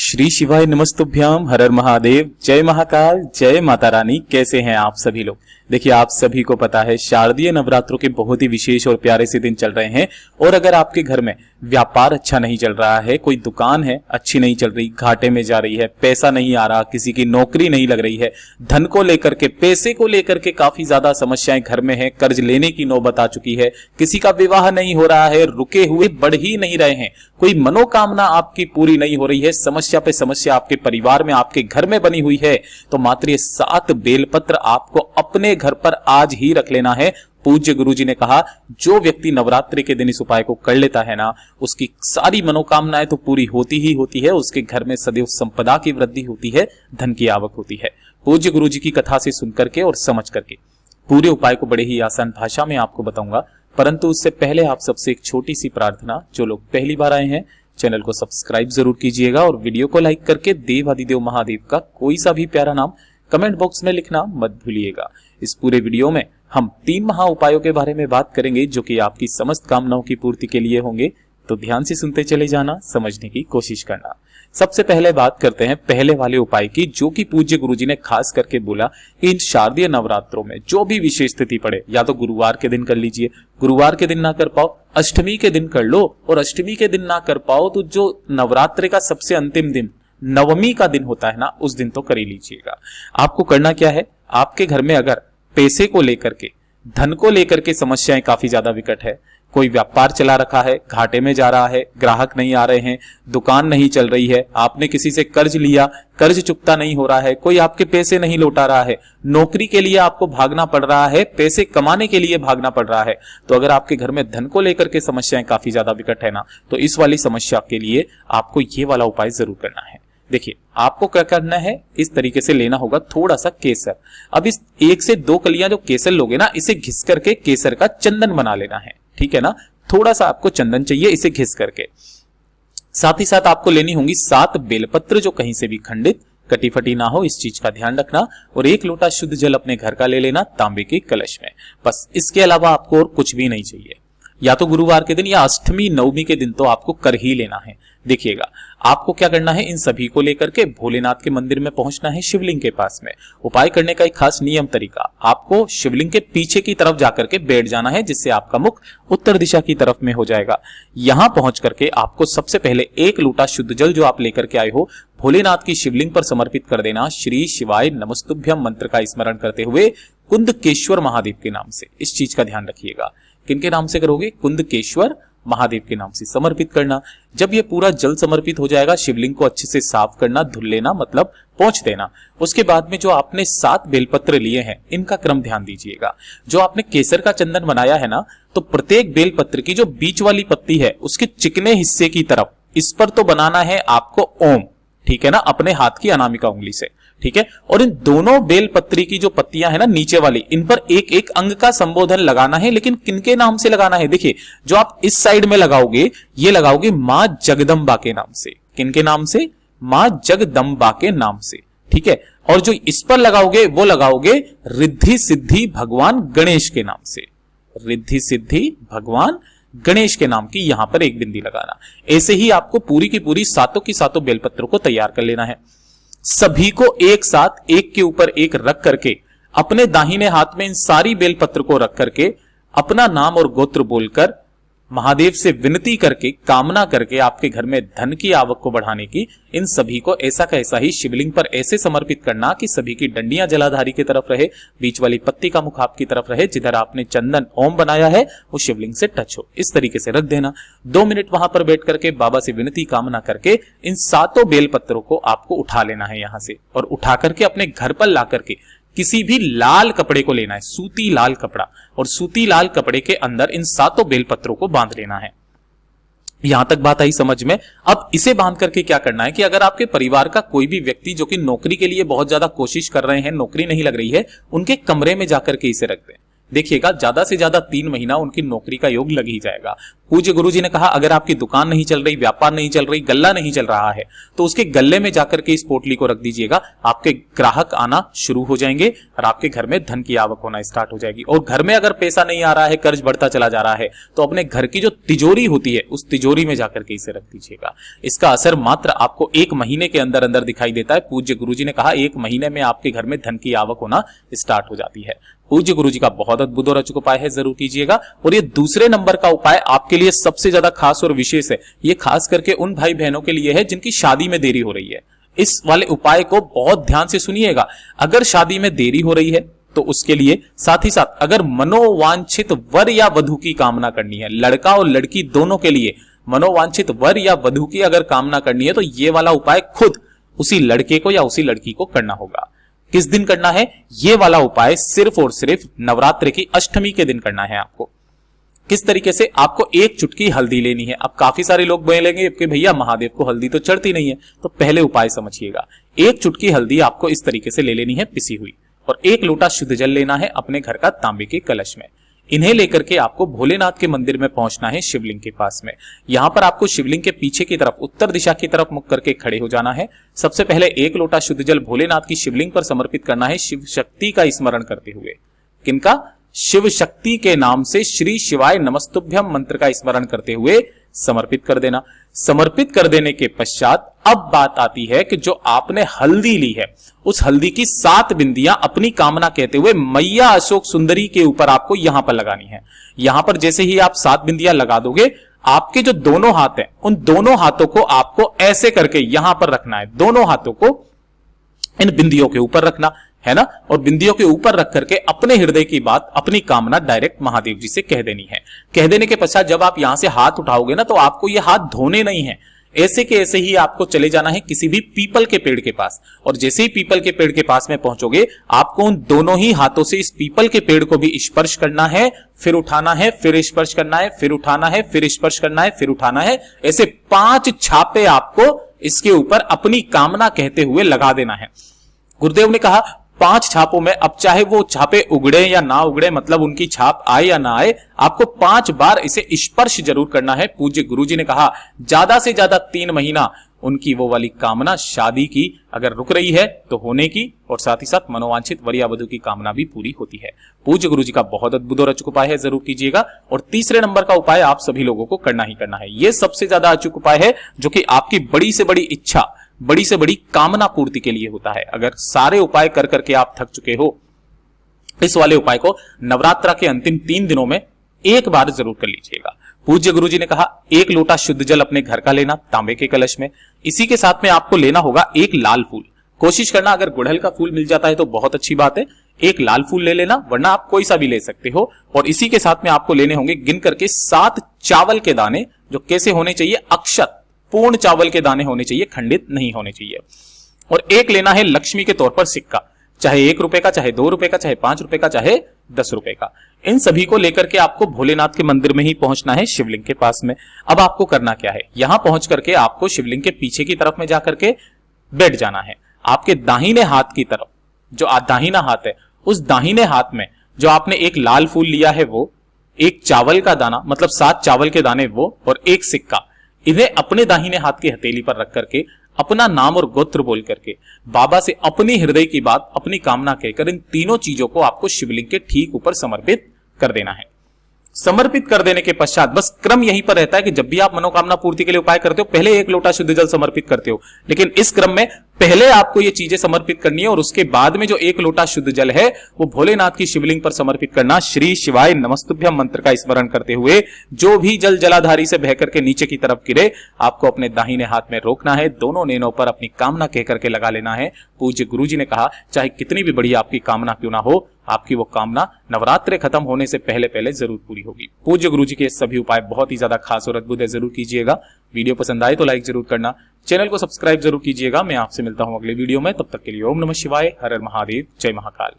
श्री शिवाय नमस्तुभ्याम, हर हर महादेव, जय महाकाल, जय माता रानी। कैसे हैं आप सभी लोग। देखिए, आप सभी को पता है शारदीय नवरात्रों के बहुत ही विशेष और प्यारे से दिन चल रहे हैं। और अगर आपके घर में व्यापार अच्छा नहीं चल रहा है, कोई दुकान है अच्छी नहीं चल रही, घाटे में जा रही है, पैसा नहीं आ रहा, किसी की नौकरी नहीं लग रही है, धन को लेकर के, पैसे को लेकर के काफी ज्यादा समस्याएं घर में है, कर्ज लेने की नौबत आ चुकी है, किसी का विवाह नहीं हो रहा है, रुके हुए बढ़ ही नहीं रहे हैं, कोई मनोकामना आपकी पूरी नहीं हो रही है, समस्या पे समस्या आपके परिवार में, आपके घर में बनी हुई है, तो मात्र ये 7 बेलपत्र आपको अपने घर पर आज ही रख लेना है। पूज्य गुरुजी ने कहा, जो व्यक्ति नवरात्रि के दिन इस उपाय को कर लेता है ना, उसकी सारी मनोकामनाएं तो पूरी होती ही होती है, उसके घर में सदैव संपदा की वृद्धि होती है, धन की आवक होती है। पूज्य गुरुजी की कथा से सुन करके और समझ करके पूरे उपाय को बड़े ही आसान भाषा में आपको बताऊंगा, परंतु उससे पहले आप सबसे एक छोटी सी प्रार्थना। जो लोग पहली बार आए हैं, चैनल को सब्सक्राइब जरूर कीजिएगा और वीडियो को लाइक करके देवाधिदेव महादेव का कोई सा भी प्यारा नाम कमेंट बॉक्स में लिखना मत भूलिएगा। इस पूरे वीडियो में हम 3 महा उपायों के बारे में बात करेंगे, जो कि आपकी समस्त कामनाओं की पूर्ति के लिए होंगे। तो ध्यान से सुनते चले जाना, समझने की कोशिश करना। सबसे पहले बात करते हैं पहले वाले उपाय की, जो कि पूज्य गुरुजी ने खास करके बोला कि इन शारदीय नवरात्रों में जो भी विशेष स्थिति पड़े, या तो गुरुवार के दिन कर लीजिए, गुरुवार के दिन ना कर पाओ अष्टमी के दिन कर लो, और अष्टमी के दिन ना कर पाओ तो जो नवरात्रि का सबसे अंतिम दिन नवमी का दिन होता है ना, उस दिन तो कर ही लीजिएगा। आपको करना क्या है, आपके घर में अगर पैसे को लेकर के, धन को लेकर के समस्याएं काफी ज्यादा विकट है, कोई व्यापार चला रखा है, घाटे में जा रहा है, ग्राहक नहीं आ रहे हैं, दुकान नहीं चल रही है, आपने किसी से कर्ज लिया, कर्ज चुकता नहीं हो रहा है, कोई आपके पैसे नहीं लौटा रहा है, नौकरी के लिए आपको भागना पड़ रहा है, पैसे कमाने के लिए भागना पड़ रहा है, तो अगर आपके घर में धन को लेकर के समस्याएं काफी ज्यादा विकट है ना, तो इस वाली समस्या के लिए आपको ये वाला उपाय जरूर करना है। देखिए, आपको क्या करना है, इस तरीके से लेना होगा थोड़ा सा केसर। अब इस 1 से 2 कलियां जो केसर लोगे ना, इसे घिस करके केसर का चंदन बना लेना है, ठीक है ना। थोड़ा सा आपको चंदन चाहिए, इसे घिस करके। साथ ही साथ आपको लेनी होंगी 7 बेलपत्र, जो कहीं से भी खंडित कटी फटी ना हो, इस चीज का ध्यान रखना। और 1 लोटा शुद्ध जल अपने घर का ले लेना, तांबे के कलश में। बस इसके अलावा आपको और कुछ भी नहीं चाहिए। या तो गुरुवार के दिन या अष्टमी नवमी के दिन तो आपको कर ही लेना है। देखिएगा, आपको क्या करना है, इन सभी को लेकर के भोलेनाथ के मंदिर में पहुंचना है, शिवलिंग के पास में। उपाय करने का एक खास नियम तरीका, आपको शिवलिंग के पीछे की तरफ जाकर के बैठ जाना है, जिससे आपका मुख उत्तर दिशा की तरफ में हो जाएगा। यहां पहुंच करके आपको सबसे पहले 1 लोटा शुद्ध जल जो आप लेकर के आए हो, भोलेनाथ की शिवलिंग पर समर्पित कर देना। श्री शिवाय नमस्तुभ्यम मंत्र का स्मरण करते हुए कुंदकेश्वर महादेव के नाम से। इस चीज का ध्यान रखिएगा, किनके नाम से करोगे, कुंदकेश्वर महादेव के नाम से समर्पित करना। जब ये पूरा जल समर्पित हो जाएगा, शिवलिंग को अच्छे से साफ करना, धुल लेना, मतलब पोंछ देना। उसके बाद में जो आपने 7 बेलपत्र लिए हैं, इनका क्रम ध्यान दीजिएगा। जो आपने केसर का चंदन बनाया है ना, तो प्रत्येक बेलपत्र की जो बीच वाली पत्ती है, उसके चिकने हिस्से की तरफ, इस पर तो बनाना है आपको ओम, ठीक है ना, अपने हाथ की अनामिका उंगली से, ठीक है। और इन दोनों बेलपत्री की जो पत्तियां है ना नीचे वाली, इन पर एक एक अंग का संबोधन लगाना है। लेकिन किनके नाम से लगाना है, देखिए, जो आप इस साइड में लगाओगे, ये लगाओगे मां जगदम्बा के नाम से। किनके नाम से, मां जगदम्बा के नाम से, ठीक है। और जो इस पर लगाओगे, वो लगाओगे रिद्धि सिद्धि भगवान गणेश के नाम से। रिद्धि सिद्धि भगवान गणेश के नाम की यहां पर एक बिंदी लगाना। ऐसे ही आपको पूरी की पूरी 7 की 7 बेलपत्रों को तैयार कर लेना है। सभी को एक साथ एक के ऊपर एक रख करके, अपने दाहिने हाथ में इन सारी बेलपत्र को रख करके, अपना नाम और गोत्र बोलकर, महादेव से विनती करके, कामना करके, आपके घर में धन की आवक को बढ़ाने की, इन सभी को ऐसा का ऐसा ही शिवलिंग पर ऐसे समर्पित करना कि सभी की डंडियां जलाधारी की तरफ रहे, बीच वाली पत्ती का मुख आपकी तरफ रहे, जिधर आपने चंदन ओम बनाया है वो शिवलिंग से टच हो, इस तरीके से रख देना। 2 मिनट वहां पर बैठ करके बाबा से विनती कामना करके इन 7 बेलपत्रों को आपको उठा लेना है यहां से, और उठा करके अपने घर पर ला करके किसी भी लाल कपड़े को लेना है, सूती लाल कपड़ा, और सूती लाल कपड़े के अंदर इन 7 बेलपत्रों को बांध लेना है। यहां तक बात आई समझ में। अब इसे बांध करके क्या करना है कि अगर आपके परिवार का कोई भी व्यक्ति जो कि नौकरी के लिए बहुत ज्यादा कोशिश कर रहे हैं, नौकरी नहीं लग रही है, उनके कमरे में जाकर के इसे रख दें। देखिएगा ज्यादा से ज्यादा 3 महीना उनकी नौकरी का योग लग ही जाएगा। पूज्य गुरुजी ने कहा अगर आपकी दुकान नहीं चल रही, व्यापार नहीं चल रही, गल्ला नहीं चल रहा है, तो उसके गल्ले में जाकर के इस पोटली को रख दीजिएगा। आपके ग्राहक आना शुरू हो जाएंगे और आपके घर में धन की आवक होना स्टार्ट हो जाएगी। और घर में अगर पैसा नहीं आ रहा है, कर्ज बढ़ता चला जा रहा है, तो अपने घर की जो तिजोरी होती है उस तिजोरी में जाकर के इसे रख दीजिएगा। इसका असर मात्र आपको 1 महीने के अंदर अंदर दिखाई देता है। पूज्य गुरुजी ने कहा 1 महीने में आपके घर में धन की आवक होना स्टार्ट हो जाती है। पूज्य गुरुजी का बहुत अद्भुत और अचूक उपाय है, जरूर कीजिएगा। और ये दूसरे नंबर का उपाय आपके लिए सबसे ज्यादा खास और विशेष है। ये खास करके उन भाई बहनों के लिए है जिनकी शादी में देरी हो रही है। इस वाले उपाय को बहुत ध्यान से सुनिएगा। अगर शादी में देरी हो रही है तो उसके लिए, साथ ही साथ अगर मनोवांछित वर या वधू की कामना करनी है, लड़का और लड़की दोनों के लिए मनोवांछित वर या वधू की अगर कामना करनी है, तो ये वाला उपाय खुद उसी लड़के को या उसी लड़की को करना होगा। किस दिन करना है? ये वाला उपाय सिर्फ और सिर्फ नवरात्रि की अष्टमी के दिन करना है आपको। किस तरीके से? आपको 1 चुटकी हल्दी लेनी है। अब काफी सारे लोग बोलेंगे कि भैया महादेव को हल्दी तो चढ़ती नहीं है, तो पहले उपाय समझिएगा। 1 चुटकी हल्दी आपको इस तरीके से ले लेनी है पिसी हुई, और 1 लोटा शुद्ध जल लेना है अपने घर का तांबे के कलश में। इन्हें लेकर के आपको भोलेनाथ के मंदिर में पहुंचना है, शिवलिंग के पास में। यहां पर आपको शिवलिंग के पीछे की तरफ उत्तर दिशा की तरफ मुख करके खड़े हो जाना है। सबसे पहले 1 लोटा शुद्ध जल भोलेनाथ की शिवलिंग पर समर्पित करना है, शिव शक्ति का स्मरण करते हुए। किनका? शिव शक्ति के नाम से श्री शिवाय नमस्तुभ्यम मंत्र का स्मरण करते हुए समर्पित कर देना। समर्पित कर देने के पश्चात अब बात आती है कि जो आपने हल्दी ली है, उस हल्दी की 7 बिंदियां अपनी कामना कहते हुए मैया अशोक सुंदरी के ऊपर आपको यहां पर लगानी है। यहां पर जैसे ही आप 7 बिंदियां लगा दोगे, आपके जो दोनों हाथ हैं, उन दोनों हाथों को आपको ऐसे करके यहां पर रखना है। दोनों हाथों को इन बिंदियों के ऊपर रखना है ना, और बिंदियों के ऊपर रख करके अपने हृदय की बात, अपनी कामना डायरेक्ट महादेव जी से कह देनी है। कह देने के पश्चात जब आप यहां से हाथ उठाओगे ना, तो आपको ये हाथ धोने नहीं है, ऐसे के ऐसे ही आपको चले जाना है किसी भी पीपल के पेड़ के पास। और जैसे ही पीपल के पेड़ के पास में पहुंचोगे, आपको उन दोनों ही हाथों से इस पीपल के पेड़ को भी स्पर्श करना है, फिर उठाना है, फिर स्पर्श करना है, फिर उठाना है, फिर स्पर्श करना है, फिर उठाना है। ऐसे 5 छापे आपको इसके ऊपर अपनी कामना कहते हुए लगा देना है। गुरुदेव ने कहा 5 छापों में, अब चाहे वो छापे उगड़े या ना उगड़े, मतलब उनकी छाप आए या ना आए, आपको 5 बार इसे स्पर्श जरूर करना है। पूज्य गुरुजी ने कहा ज्यादा से ज्यादा 3 महीना उनकी वो वाली कामना, शादी की अगर रुक रही है तो होने की, और साथ ही साथ मनोवांछित वर या वधू की कामना भी पूरी होती है। पूज्य गुरुजी का बहुत अद्भुत और अचूक उपाय है, जरूर कीजिएगा। और तीसरे नंबर का उपाय आप सभी लोगों को करना ही करना है। यह सबसे ज्यादा अचूक उपाय है, जो कि आपकी बड़ी से बड़ी इच्छा, बड़ी से बड़ी कामना पूर्ति के लिए होता है। अगर सारे उपाय कर करके आप थक चुके हो, इस वाले उपाय को नवरात्रा के अंतिम 3 दिनों में एक बार जरूर कर लीजिएगा। पूज्य गुरुजी ने कहा 1 लोटा शुद्ध जल अपने घर का लेना तांबे के कलश में। इसी के साथ में आपको लेना होगा 1 लाल फूल। कोशिश करना अगर गुड़हल का फूल मिल जाता है तो बहुत अच्छी बात है, 1 लाल फूल ले लेना, वरना आप कोई सा भी ले सकते हो। और इसी के साथ में आपको लेने होंगे गिन करके 7 चावल के दाने, जो कैसे होने चाहिए? अक्षत, पूर्ण चावल के दाने होने चाहिए, खंडित नहीं होने चाहिए। और 1 लेना है लक्ष्मी के तौर पर सिक्का, चाहे 1 रुपए का, चाहे 2 रुपए का, चाहे 5 रुपए का, चाहे 10 रुपए का। इन सभी को लेकर के आपको भोलेनाथ के मंदिर में ही पहुंचना है, शिवलिंग के पास में। अब आपको करना क्या है? यहां पहुंच करके आपको शिवलिंग के पीछे की तरफ में जाकर के बैठ जाना है। आपके दाहिने हाथ की तरफ, जो दाहिना हाथ है, उस दाहिने हाथ में जो आपने 1 लाल फूल लिया है वो, 1 चावल का दाना, मतलब 7 चावल के दाने वो, और 1 सिक्का, इन्हें अपने दाहिने हाथ की हथेली पर रख करके अपना नाम और गोत्र बोल करके बाबा से अपनी हृदय की बात, अपनी कामना कहकर इन तीनों चीजों को आपको शिवलिंग के ठीक ऊपर समर्पित कर देना है। समर्पित कर देने के पश्चात बस क्रम यहीं पर रहता है कि जब भी आप मनोकामना पूर्ति के लिए उपाय करते हो, पहले 1 लोटा शुद्ध जल समर्पित करते हो, लेकिन इस क्रम में पहले आपको ये चीजें समर्पित करनी है, और उसके बाद में जो 1 लोटा शुद्ध जल है वो भोलेनाथ की शिवलिंग पर समर्पित करना, श्री शिवाय नमस्तुभ्यम मंत्र का स्मरण करते हुए। जो भी जल जलाधारी से बह करके नीचे की तरफ गिरे, आपको अपने दाहिने हाथ में रोकना है, दोनों नैनों पर अपनी कामना कह करके लगा लेना है। पूज्य गुरुजी ने कहा चाहे कितनी भी बड़ी आपकी कामना क्यों ना हो, आपकी वो कामना नवरात्रे खत्म होने से पहले पहले जरूर पूरी होगी। पूज्य गुरुजी के सभी उपाय बहुत ही ज्यादा खास और अद्भुत है, जरूर कीजिएगा। वीडियो पसंद आए तो लाइक जरूर करना, चैनल को सब्सक्राइब जरूर कीजिएगा। मैं आपसे मिलता हूं अगले वीडियो में, तब तक के लिए ओम नमः शिवाय, हर हर महादेव, जय महाकाल।